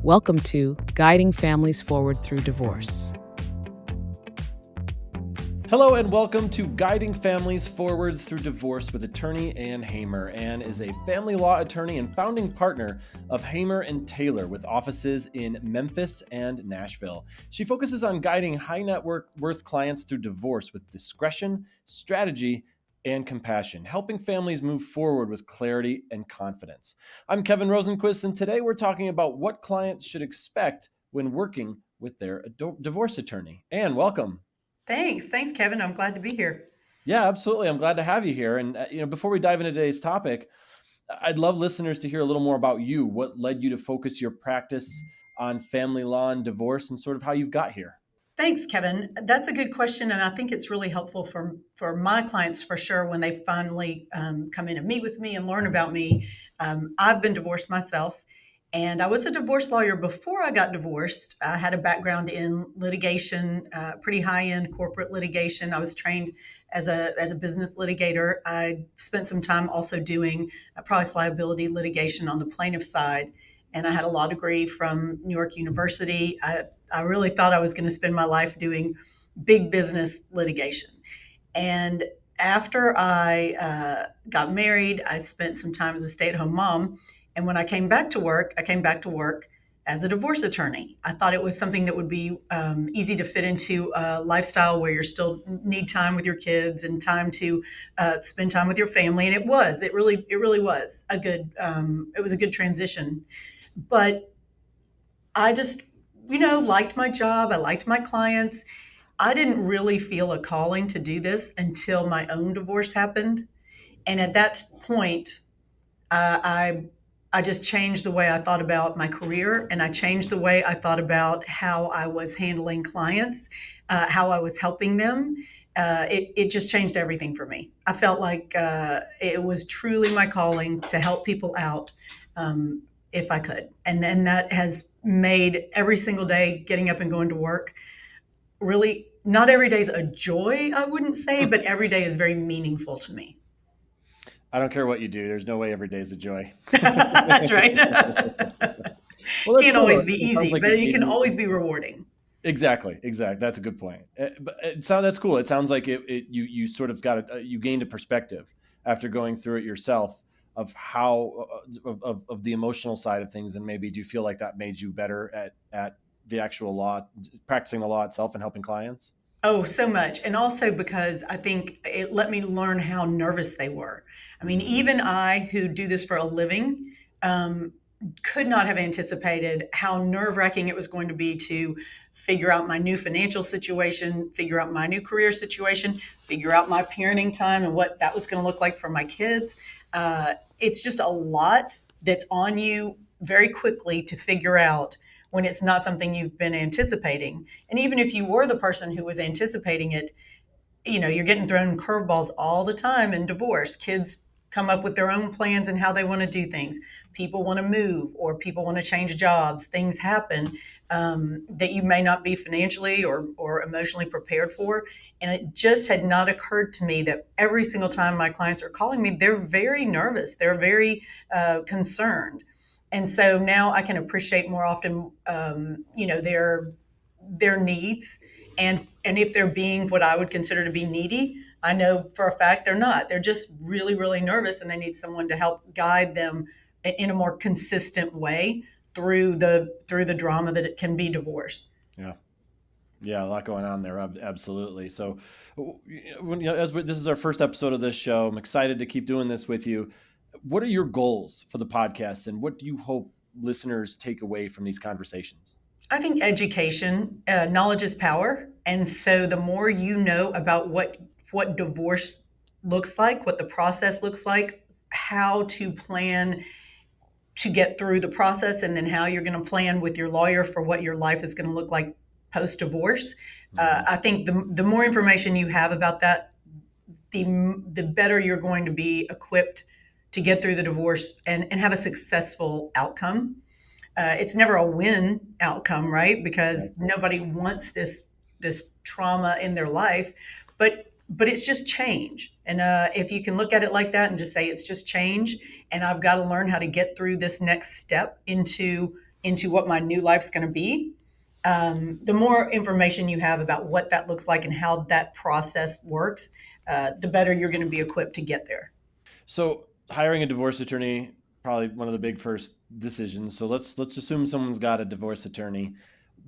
Welcome to Guiding Families Forward Through Divorce. Hello and welcome to Guiding Families Forward Through Divorce with attorney Ann Hamer. Ann is a family law attorney and founding partner of Hamer and Taylor with offices in Memphis and Nashville. She focuses on guiding high net worth clients through divorce with discretion, strategy, and compassion, helping families move forward with clarity and confidence. I'm Kevin Rosenquist, and today we're talking about what clients should expect when working with their divorce attorney. Ann, welcome. Thanks, Kevin. I'm glad to be here. Yeah, absolutely. I'm glad to have you here. And before we dive into today's topic, I'd love listeners to hear a little more about you. What led you to focus your practice on family law and divorce, and sort of how you got here? Thanks, Kevin. That's a good question, and I think it's really helpful for my clients for sure when they finally come in and meet with me and learn about me. I've been divorced myself, and I was a divorce lawyer before I got divorced. I had a background in litigation, pretty high-end corporate litigation. I was trained as a business litigator. I spent some time also doing products liability litigation on the plaintiff side, and I had a law degree from New York University. I really thought I was going to spend my life doing big business litigation. And after I got married, I spent some time as a stay-at-home mom. And when I came back to work, as a divorce attorney. I thought it was something that would be easy to fit into a lifestyle where you still need time with your kids and time to spend time with your family. And it really was a good, it was a good transition. But I just, liked my job. I liked my clients. I didn't really feel a calling to do this until my own divorce happened. And at that point, I just changed the way I thought about my career, and I changed the way I thought about how I was handling clients, how I was helping them. It just changed everything for me. I felt like it was truly my calling to help people out if I could. And then that has made every single day getting up and going to work really, not every day is a joy, I wouldn't say, but every day is very meaningful to me. I don't care what you do. There's no way every day is a joy. That's right. Well, Can't cool. always be It sounds easy, like but it it gave can you- always be rewarding. Exactly. That's a good point. But that's cool. It sounds like you sort of you gained a perspective after going through it yourself of how of the emotional side of things, and maybe do you feel like that made you better at the actual law, practicing the law itself and helping clients? Oh, so much. And also because I think it let me learn how nervous they were. I mean, even I, who do this for a living, could not have anticipated how nerve-wracking it was going to be to figure out my new financial situation, figure out my new career situation, figure out my parenting time and what that was going to look like for my kids. It's just a lot that's on you very quickly to figure out when it's not something you've been anticipating. And even if you were the person who was anticipating it, you're getting thrown curveballs all the time in divorce. Kids come up with their own plans and how they want to do things. People want to move, or people want to change jobs. Things happen that you may not be financially or emotionally prepared for. And it just had not occurred to me that every single time my clients are calling me, they're very nervous. They're very concerned. And so now I can appreciate more often, their needs. And if they're being what I would consider to be needy, I know for a fact they're not. They're just really, really nervous, and they need someone to help guide them in a more consistent way through the drama that it can be divorce. Yeah, a lot going on there. Absolutely. So, this is our first episode of this show, I'm excited to keep doing this with you. What are your goals for the podcast, and what do you hope listeners take away from these conversations? I think education, knowledge is power. And so the more you know about what divorce looks like, what the process looks like, how to plan to get through the process, and then how you're going to plan with your lawyer for what your life is going to look like post-divorce. I think the more information you have about that, the better you're going to be equipped to get through the divorce and have a successful outcome. It's never a win outcome, right? Because nobody wants this trauma in their life, but it's just change. And if you can look at it like that and just say it's just change, and I've got to learn how to get through this next step into into what my new life's going to be, the more information you have about what that looks like and how that process works, the better you're going to be equipped to get there. So hiring a divorce attorney, probably one of the big first decisions. So let's assume someone's got a divorce attorney.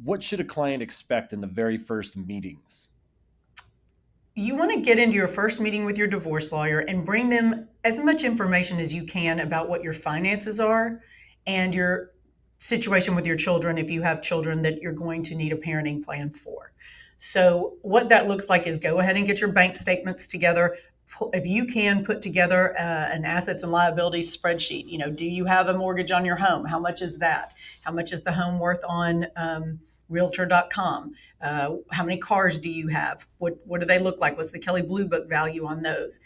What should a client expect in the very first meetings? You want to get into your first meeting with your divorce lawyer and bring them as much information as you can about what your finances are and your situation with your children if you have children that you're going to need a parenting plan for. So, what that looks like is go ahead and get your bank statements together. If you can put together an assets and liabilities spreadsheet, do you have a mortgage on your home? How much is that? How much is the home worth on realtor.com? How many cars do you have? What do they look like? What's the Kelley Blue Book value on those?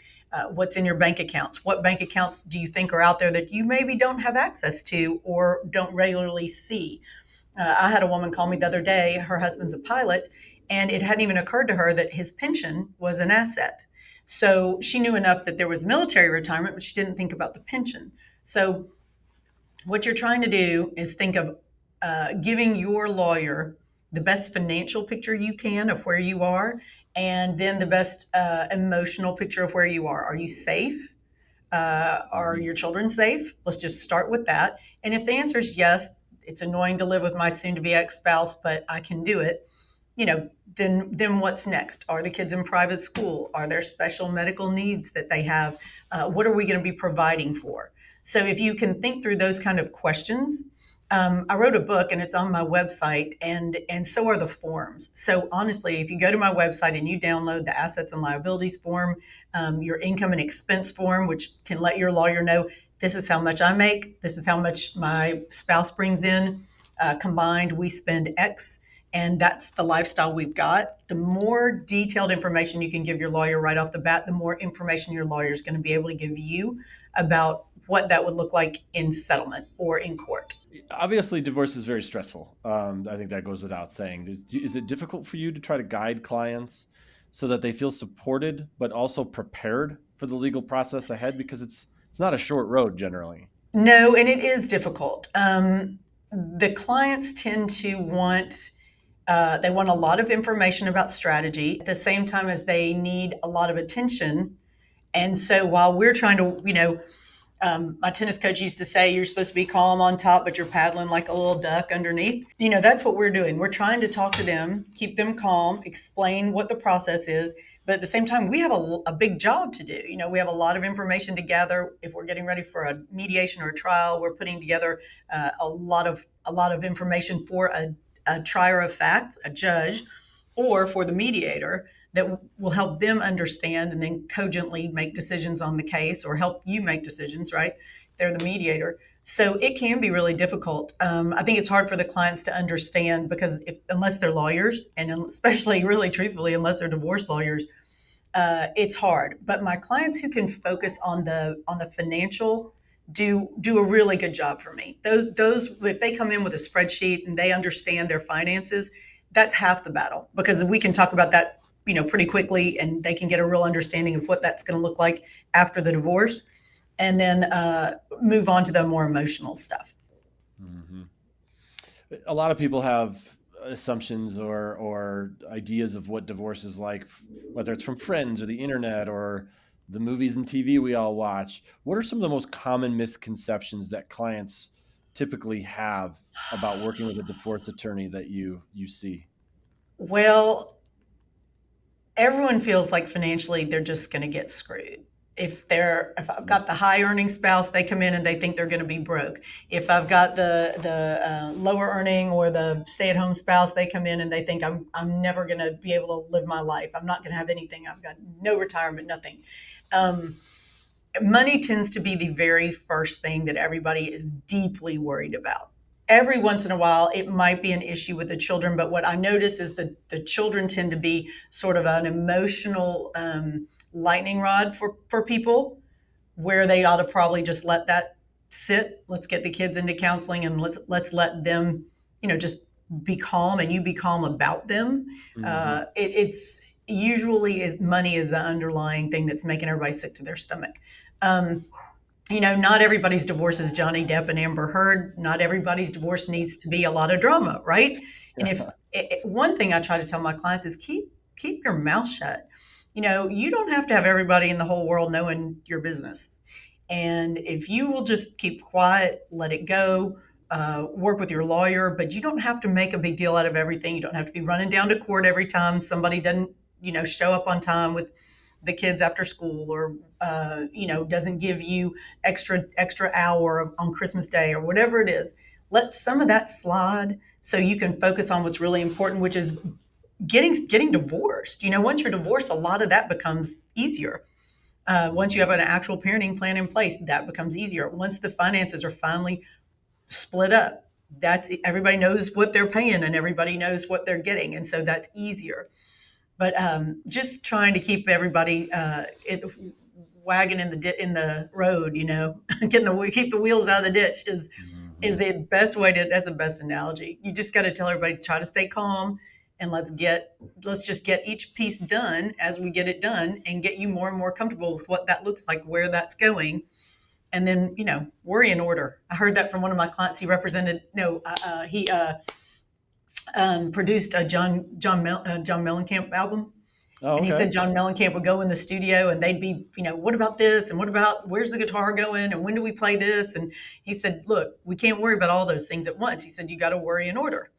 What's in your bank accounts? What bank accounts do you think are out there that you maybe don't have access to or don't regularly see? I had a woman call me the other day. Her husband's a pilot, and it hadn't even occurred to her that his pension was an asset. So she knew enough that there was military retirement, but she didn't think about the pension. So what you're trying to do is think of giving your lawyer the best financial picture you can of where you are, and then the best emotional picture of where you are. Are you safe? Are your children safe? Let's just start with that. And if the answer is yes, it's annoying to live with my soon-to-be ex-spouse, but I can do it. Then what's next? Are the kids in private school? Are there special medical needs that they have? What are we going to be providing for? So if you can think through those kind of questions, I wrote a book and it's on my website, and so are the forms. So honestly, if you go to my website and you download the assets and liabilities form, your income and expense form, which can let your lawyer know this is how much I make, this is how much my spouse brings in, combined we spend X, and that's the lifestyle we've got. The more detailed information you can give your lawyer right off the bat, the more information your lawyer is going to be able to give you about what that would look like in settlement or in court. Obviously, divorce is very stressful. I think that goes without saying. Is it difficult for you to try to guide clients so that they feel supported, but also prepared for the legal process ahead? Because it's not a short road generally. No, and it is difficult. The clients tend to want they want a lot of information about strategy at the same time as they need a lot of attention. And so while we're trying to, my tennis coach used to say, you're supposed to be calm on top, but you're paddling like a little duck underneath. That's what we're doing. We're trying to talk to them, keep them calm, explain what the process is. But at the same time, we have a big job to do. We have a lot of information to gather. If we're getting ready for a mediation or a trial, we're putting together a lot of information for a trier of fact, a judge, or for the mediator that will help them understand and then cogently make decisions on the case or help you make decisions, right? They're the mediator. So it can be really difficult. I think it's hard for the clients to understand because unless they're lawyers, and especially really truthfully, unless they're divorce lawyers, it's hard. But my clients who can focus on the financial do a really good job for me. Those if they come in with a spreadsheet and they understand their finances, that's half the battle because we can talk about that pretty quickly, and they can get a real understanding of what that's going to look like after the divorce, and then move on to the more emotional stuff. Mm-hmm. A lot of people have assumptions or ideas of what divorce is like, whether it's from friends or the internet or the movies and TV we all watch. What are some of the most common misconceptions that clients typically have about working with a divorce attorney that you see? Well, everyone feels like financially they're just going to get screwed. If I've got the high earning spouse, they come in and they think they're going to be broke. If I've got the lower earning or the stay at home spouse, they come in and they think I'm never going to be able to live my life. I'm not going to have anything. I've got no retirement, nothing. Money tends to be the very first thing that everybody is deeply worried about. Every once in a while, it might be an issue with the children, but what I notice is that the children tend to be sort of an emotional lightning rod for people, where they ought to probably just let that sit. Let's get the kids into counseling and let's let them, just be calm, and you be calm about them. Mm-hmm. It's usually money is the underlying thing that's making everybody sick to their stomach. Not everybody's divorce is Johnny Depp and Amber Heard. Not everybody's divorce needs to be a lot of drama, right? And if Yeah. one thing I try to tell my clients is keep your mouth shut. You don't have to have everybody in the whole world knowing your business. And if you will just keep quiet, let it go, work with your lawyer, but you don't have to make a big deal out of everything. You don't have to be running down to court every time somebody doesn't, show up on time with the kids after school, or doesn't give you extra hour on Christmas Day, or whatever it is. Let some of that slide so you can focus on what's really important, which is getting divorced. Once you're divorced, a lot of that becomes easier. Once you have an actual parenting plan in place, that becomes easier. Once the finances are finally split up, that's everybody knows what they're paying and everybody knows what they're getting, and so that's easier. But just trying to keep everybody wagging in the road, keep the wheels out of the ditch is Mhm. the best way to. That's the best analogy. You just got to tell everybody, try to stay calm, and let's just get each piece done as we get it done, and get you more and more comfortable with what that looks like, where that's going, and then worry in order. I heard that from one of my clients. He represented no, he produced a John Mellencamp album. Oh, And he okay. said John Mellencamp would go in the studio and they'd be, what about this? And what about, where's the guitar going? And when do we play this? And he said, look, we can't worry about all those things at once. He said, you got to worry in order.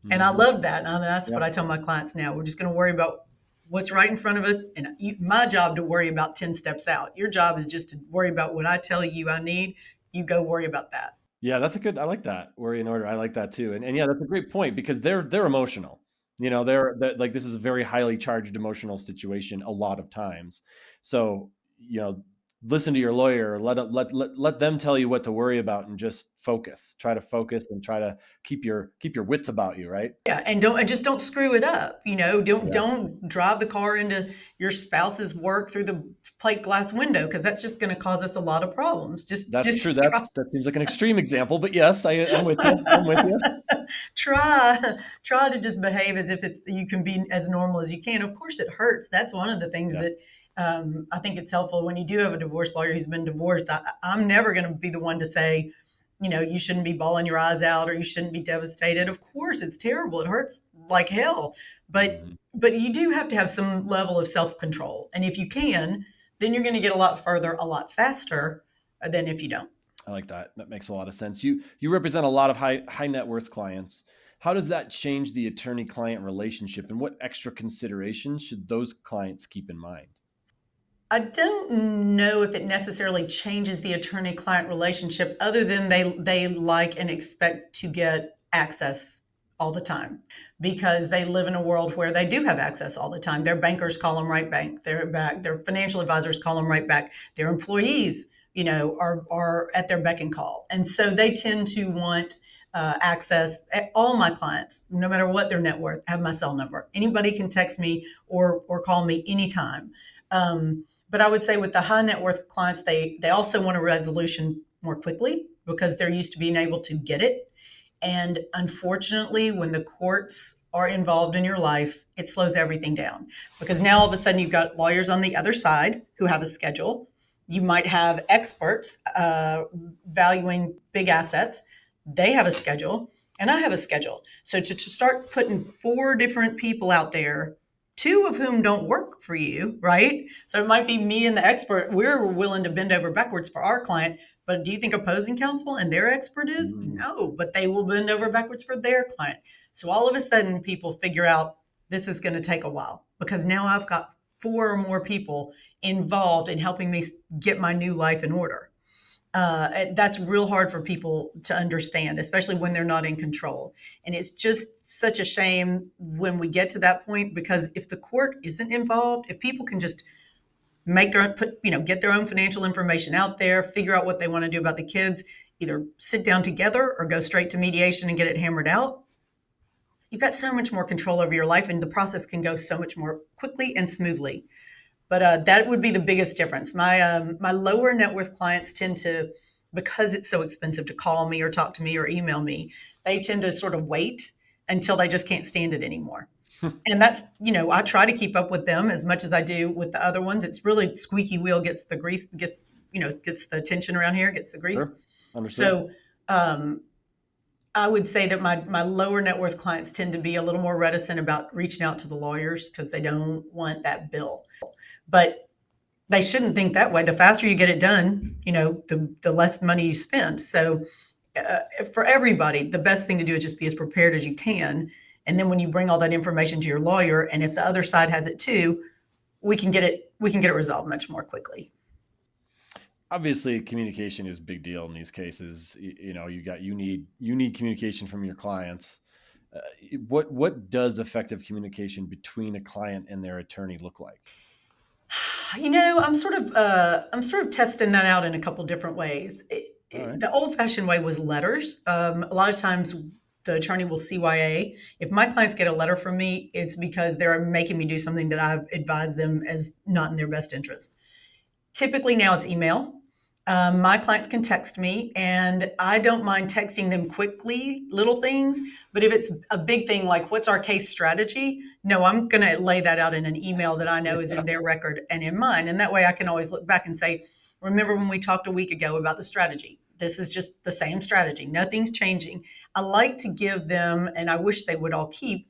And I Hmm. love that. And that's what Yep. I tell my clients now. We're just going to worry about what's right in front of us. And my job to worry about 10 steps out. Your job is just to worry about what I tell you I need. You go worry about that. Yeah, that's a good. I like that. Worry in order. I like that too. And yeah, that's a great point because they're emotional. They're like this is a very highly charged emotional situation a lot of times. So, listen to your lawyer, let them tell you what to worry about and just focus. Try to focus and try to keep your wits about you, right? Yeah, and just don't screw it up. Don't Yeah. don't drive the car into your spouse's work through the plate glass window, because that's just going to cause us a lot of problems. Just That's just true. try That seems like an extreme example, but yes, I'm with you. I'm with you. try to just behave as if you can be as normal as you can. Of course, it hurts. That's one of the things Yeah. that I think it's helpful when you do have a divorce lawyer who's been divorced. I'm never going to be the one to say, you shouldn't be bawling your eyes out or you shouldn't be devastated. Of course, it's terrible. It hurts like hell. But Mhm. but you do have to have some level of self-control. And if you can, then you're going to get a lot further, a lot faster than if you don't. I like that. That makes a lot of sense. You represent a lot of high net worth clients. How does that change the attorney client relationship, and what extra considerations should those clients keep in mind? I don't know if it necessarily changes the attorney-client relationship, other than they like and expect to get access all the time, because they live in a world where they do have access all the time. Their bankers call them right back. Their financial advisors call them right back. Their employees, are at their beck and call, and so they tend to want access. All my clients, no matter what their net worth, have my cell number. Anybody can text me or call me anytime. But I would say with the high net worth clients, they also want a resolution more quickly because they're used to being able to get it. And unfortunately, when the courts are involved in your life, it slows everything down, because now all of a sudden you've got lawyers on the other side who have a schedule. You might have experts valuing big assets. They have a schedule, and I have a schedule. So to start putting four different people out there, two of whom don't work for you, right? So it might be me and the expert. We're willing to bend over backwards for our client. But do you think opposing counsel and their expert is? Mm. No, but they will bend over backwards for their client. So all of a sudden, people figure out this is going to take a while, because now I've got four or more people involved in helping me get my new life in order. That's real hard for people to understand, especially when they're not in control. And it's just such a shame when we get to that point, because if the court isn't involved, if people can just make their own, get their own financial information out there, figure out what they want to do about the kids, either sit down together or go straight to mediation and get it hammered out, you've got so much more control over your life, and the process can go so much more quickly and smoothly. But that would be the biggest difference. My lower net worth clients tend to, because it's so expensive to call me or talk to me or email me, they tend to sort of wait until they just can't stand it anymore. And that's, I try to keep up with them as much as I do with the other ones. It's really squeaky wheel gets the grease, gets gets the attention around here, gets the grease. Sure. Understood. So I would say that my lower net worth clients tend to be a little more reticent about reaching out to the lawyers because they don't want that bill. But they shouldn't think that way. The faster you get it done, the less money you spend. So for everybody, the best thing to do is just be as prepared as you can. And then when you bring all that information to your lawyer, and if the other side has it too, we can get it resolved much more quickly. Obviously, communication is a big deal in these cases. You need communication from your clients. What does effective communication between a client and their attorney look like? I'm sort of testing that out in a couple different ways. All right. The old-fashioned way was letters. A lot of times, the attorney will CYA. If my clients get a letter from me, it's because they're making me do something that I've advised them as not in their best interest. Typically now it's email. My clients can text me, and I don't mind texting them quickly, little things. But if it's a big thing like what's our case strategy, no, I'm going to lay that out in an email that I know is in their record and in mine. And that way I can always look back and say, remember when we talked a week ago about the strategy? This is just the same strategy. Nothing's changing. I like to give them, and I wish they would all keep,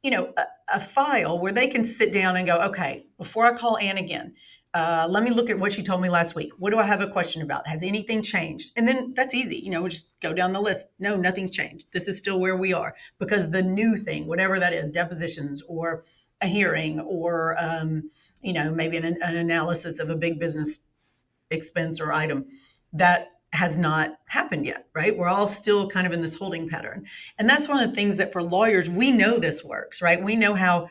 a file where they can sit down and go, okay, before I call Ann again, let me look at what she told me last week. What do I have a question about? Has anything changed? And then that's easy. We just go down the list. No, nothing's changed. This is still where we are, because the new thing, whatever that is, depositions or a hearing or, maybe an analysis of a big business expense or item, that has not happened yet, right? We're all still kind of in this holding pattern. And that's one of the things that for lawyers, we know this works, right? We know how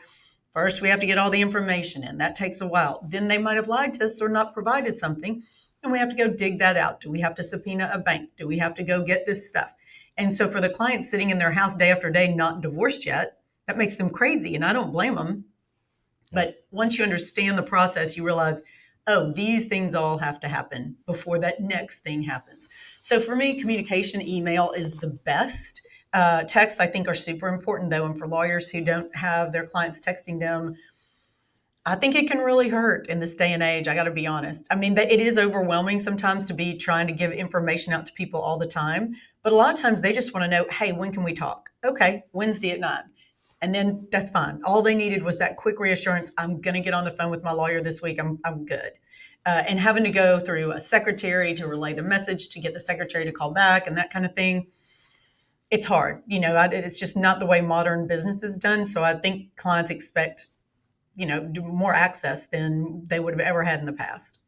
first we have to get all the information in. That takes a while. Then they might have lied to us or not provided something, and we have to go dig that out. Do we have to subpoena a bank? Do we have to go get this stuff? And so for the client sitting in their house day after day, not divorced yet, that makes them crazy, and I don't blame them. But once you understand the process, you realize, oh, these things all have to happen before that next thing happens. So for me, communication, email is the best. Texts, I think, are super important, though. And for lawyers who don't have their clients texting them, I think it can really hurt in this day and age. I got to be honest. I mean, it is overwhelming sometimes to be trying to give information out to people all the time. But a lot of times they just want to know, hey, when can we talk? Okay, Wednesday at 9. And then that's fine. All they needed was that quick reassurance. I'm going to get on the phone with my lawyer this week. I'm good. And having to go through a secretary to relay the message, to get the secretary to call back and that kind of thing, it's hard. It's just not the way modern business is done. So I think clients expect, more access than they would have ever had in the past.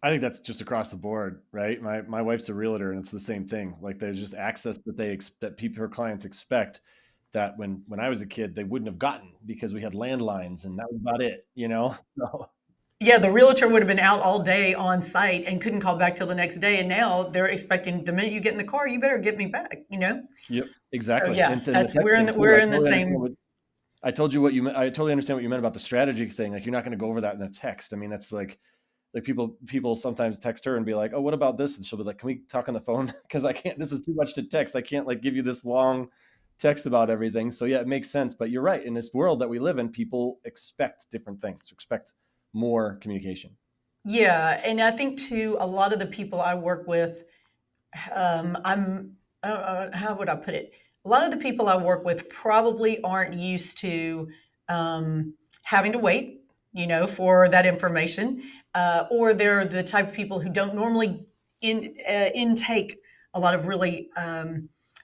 I think that's just across the board, right? My wife's a realtor, and it's the same thing. Like, there's just access that her clients expect that when I was a kid, they wouldn't have gotten, because we had landlines and that was about it, So. Yeah, the realtor would have been out all day on site and couldn't call back till the next day. And now they're expecting the minute you get in the car, you better get me back, Yep, exactly. So yes, we're in the same. I told you what you meant. I totally understand what you meant about the strategy thing. Like, you're not going to go over that in a text. I mean, that's like people sometimes text her and be like, oh, what about this? And she'll be like, can we talk on the phone? Because I can't, this is too much to text. I can't give you this long text about everything. So yeah, it makes sense. But you're right. In this world that we live in, people expect different things, expect more communication. Yeah. And I think too, a lot of the people I work with, how would I put it? A lot of the people I work with probably aren't used to having to wait, for that information, or they're the type of people who don't normally intake a lot of really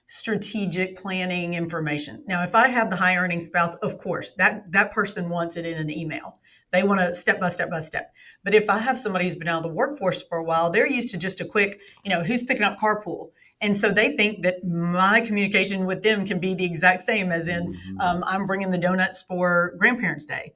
strategic planning information. Now, if I have the high earning spouse, of course, that person wants it in an email. They want to step by step by step. But if I have somebody who's been out of the workforce for a while, they're used to just a quick, who's picking up carpool. And so they think that my communication with them can be the exact same as in, I'm bringing the donuts for Grandparents' Day.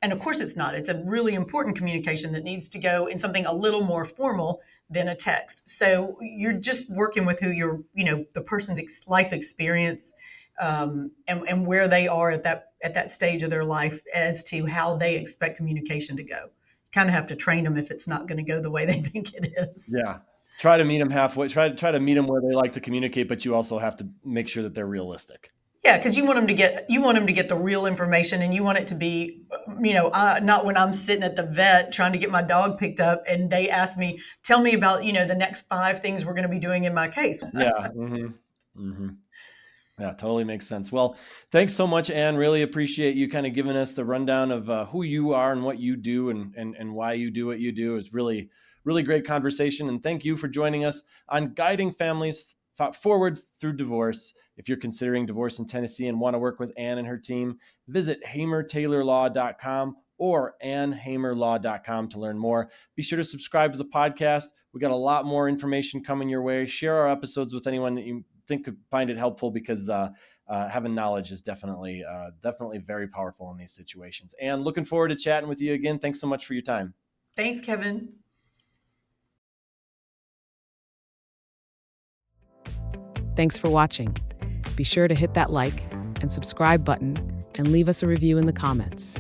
And of course it's not. It's a really important communication that needs to go in something a little more formal than a text. So you're just working with who you're, the person's life experience, and where they are at that stage of their life as to how they expect communication to go. Kind of have to train them if it's not going to go the way they think it is. Yeah. Try to meet them halfway. Try to meet them where they like to communicate, but you also have to make sure that they're realistic. Yeah, because you want them to get the real information, and you want it to be, not when I'm sitting at the vet trying to get my dog picked up, and they ask me, tell me about the next 5 things we're going to be doing in my case. Yeah. Yeah, totally makes sense. Well, thanks so much, Anne. Really appreciate you kind of giving us the rundown of who you are and what you do and why you do what you do. It's really, really great conversation. And thank you for joining us on guiding families forward through divorce. If you're considering divorce in Tennessee and want to work with Anne and her team, visit hamertaylorlaw.com or annehamerlaw.com to learn more. Be sure to subscribe to the podcast. We got a lot more information coming your way. Share our episodes with anyone that you think could find it helpful, because having knowledge is definitely very powerful in these situations. And looking forward to chatting with you again. Thanks so much for your time. Thanks, Kevin. Thanks for watching. Be sure to hit that like and subscribe button and leave us a review in the comments.